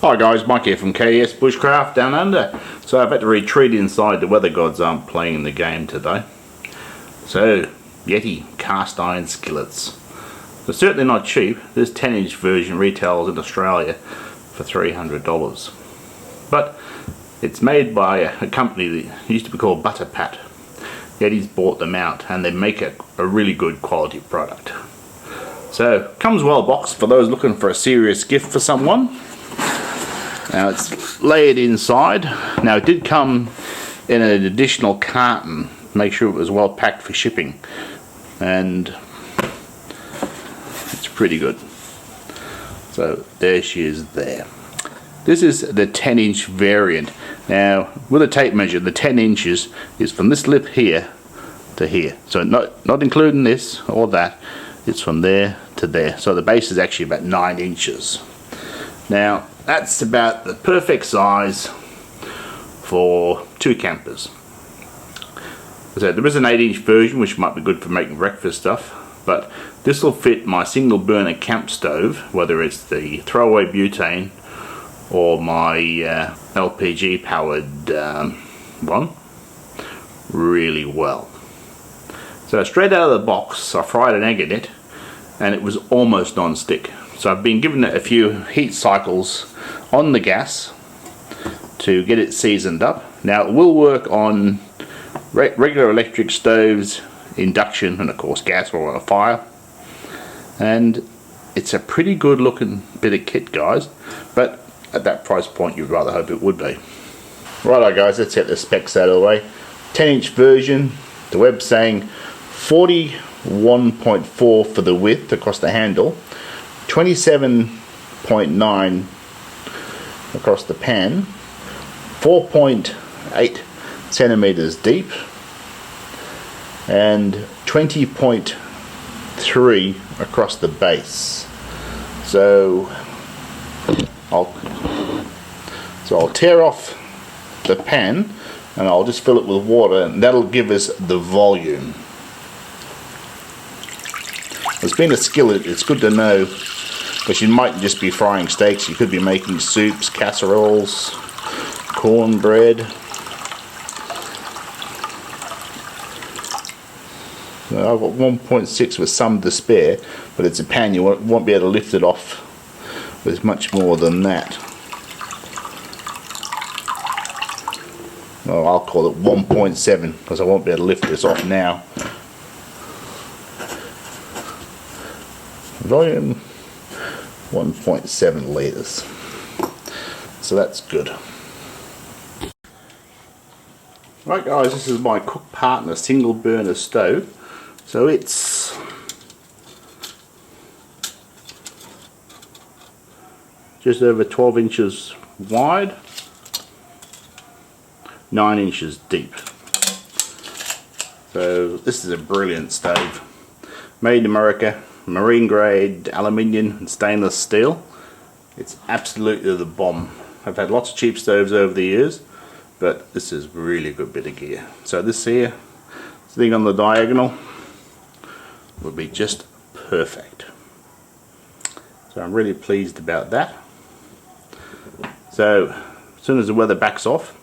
Hi guys, Mike here from KS Bushcraft Down Under. So I've had to retreat inside. The weather gods aren't playing the game today. So, Yeti Cast Iron Skillets. They're certainly not cheap. This 10-inch version retails in Australia for $300. But it's made by a company that used to be called Butter Pat. Yeti's bought them out and they make a really good quality product. So, comes well boxed for those looking for a serious gift for someone. Now it's layered inside. Now it did come in an additional carton. Make sure it was well packed for shipping, and it's pretty good. So there she is there. This is the 10-inch variant. Now with a tape measure, the 10 inches is from this lip here to here. So not including this or that. It's from there to there. So the base is actually about 9 inches. Now that's about the perfect size for 2 campers. So there is an 8-inch version which might be good for making breakfast stuff, but this will fit my single burner camp stove, whether it's the throwaway butane or my LPG powered one, really well. So straight out of the box I fried an egg in it and it was almost non-stick. So I've been giving it a few heat cycles on the gas to get it seasoned up. Now it will work on regular electric stoves, induction, and of course gas or a fire. And it's a pretty good looking bit of kit, guys, but at that price point you'd rather hope it would be. Righto guys, let's get the specs out of the way. 10-inch version, the web's saying 41.4 for the width across the handle, 27.9 across the pan, 4.8 centimeters deep, and 20.3 across the base. So I'll tear off the pan and I'll just fill it with water, and that'll give us the volume. It's been a skillet, it's good to know, because you might just be frying steaks. You could be making soups, casseroles, cornbread. So I've got 1.6 with some to spare, but it's a pan, you won't be able to lift it off with much more than that. Well, I'll call it 1.7 because I won't be able to lift this off now. Volume 1.7 litres, so that's good. Right guys, this is my Cook Partner single burner stove. So it's just over 12 inches wide, 9 inches deep. So this is a brilliant stove, made in America. Marine grade aluminium and stainless steel. It's absolutely the bomb. I've had lots of cheap stoves over the years, but this is really a good bit of gear. So this here thing on the diagonal will be just perfect. So I'm really pleased about that. So as soon as the weather backs off,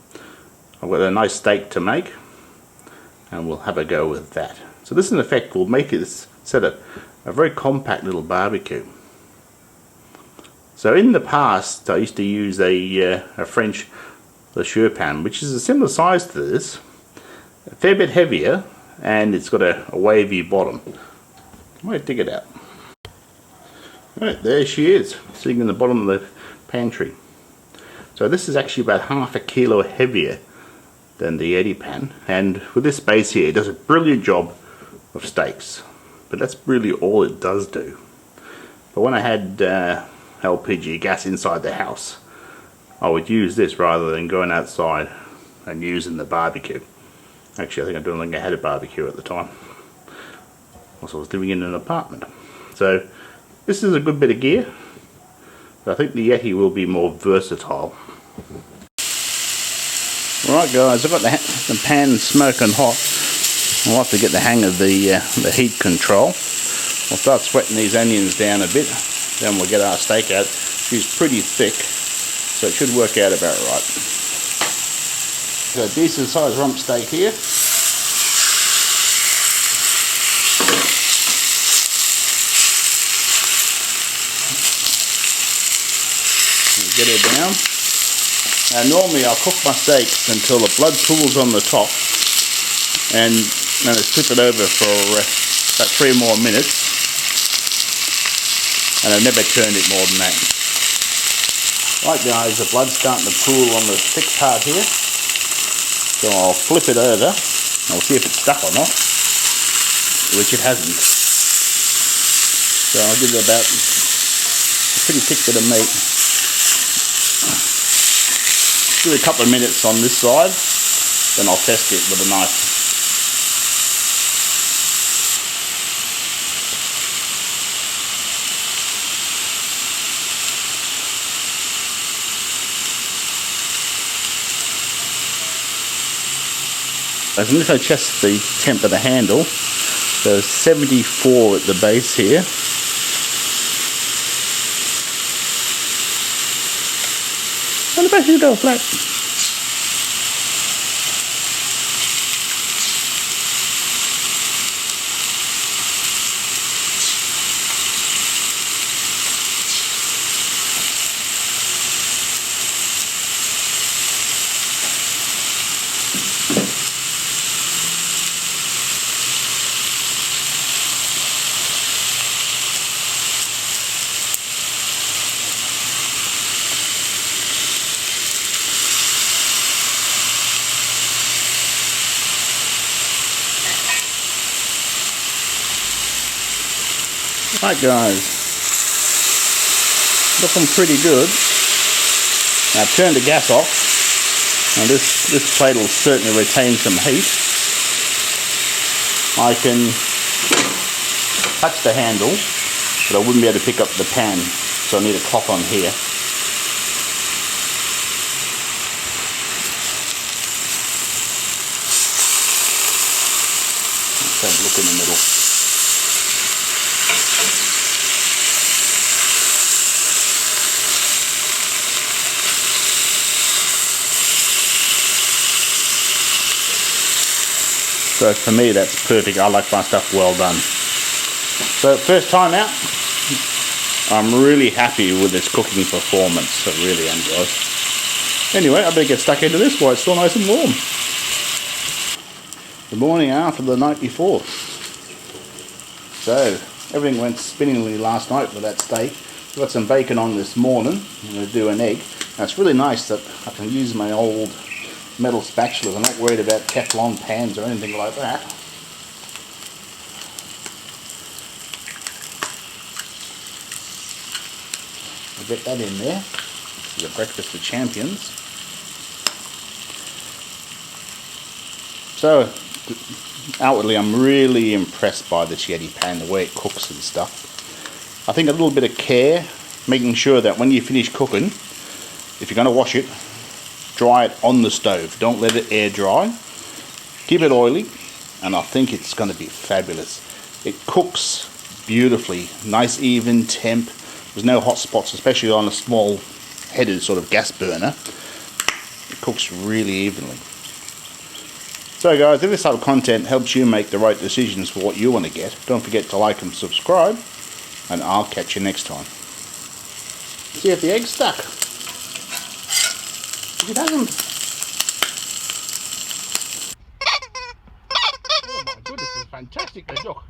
I've got a nice steak to make and we'll have a go with that. So this in effect will make it set up a very compact little barbecue. So in the past I used to use a French Lacheur pan, which is a similar size to this, a fair bit heavier, and it's got a wavy bottom. I might dig it out. Right, there she is, sitting in the bottom of the pantry. So this is actually about half a kilo heavier than the Yeti pan, and with this base here it does a brilliant job of steaks. But that's really all it does do. But when I had LPG gas inside the house, I would use this rather than going outside and using the barbecue. Actually, I don't think I had a barbecue at the time. Also, I was living in an apartment. So this is a good bit of gear. But I think the Yeti will be more versatile. Right guys, I've got the pan smoking hot. I'll have to get the hang of the heat control. We'll start sweating these onions down a bit, then we'll get our steak out. She's pretty thick, So it should work out about right. Got a decent sized rump steak here. Get it down. Now normally I'll cook my steaks until the blood pools on the top, and then I flip it over for about 3 more minutes, and I've never turned it more than that. Right guys, the blood's starting to pool on the thick part here, so I'll flip it over. I'll see if it's stuck or not, which it hasn't. So I'll give it about a pretty thick bit of meat. Give it a couple of minutes on this side, then I'll test it with a knife. As if I check the temp of the handle, so 74 at the base here. And the base is go flat. Right guys, looking pretty good. Now I've turned the gas off. Now this plate will certainly retain some heat. I can touch the handle, but I wouldn't be able to pick up the pan, so I need a cloth on here. Let's have a look in the middle. So for me that's perfect. I like my stuff well done. So first time out, I'm really happy with this cooking performance. I really am, guys. Anyway, I better get stuck into this while it's still nice and warm. The morning after the night before. So everything went spinningly last night with that steak. I've got some bacon on this morning. I'm going to do an egg. Now it's really nice that I can use my old metal spatulas. I'm not worried about Teflon pans or anything like that. I'll get that in there. This is a breakfast of champions. So outwardly I'm really impressed by this Yeti pan, the way it cooks and stuff. I think a little bit of care, making sure that when you finish cooking, if you're going to wash it, dry it on the stove. Don't let it air dry. Keep it oily, and I think it's going to be fabulous. It cooks beautifully, nice even temp. There's no hot spots, especially on a small headed sort of gas burner. It cooks really evenly. So guys, if this type of content helps you make the right decisions for what you want to get, don't forget to like and subscribe, and I'll catch you next time. See if the egg's stuck. It doesn't. Oh my goodness, it's fantastic, look.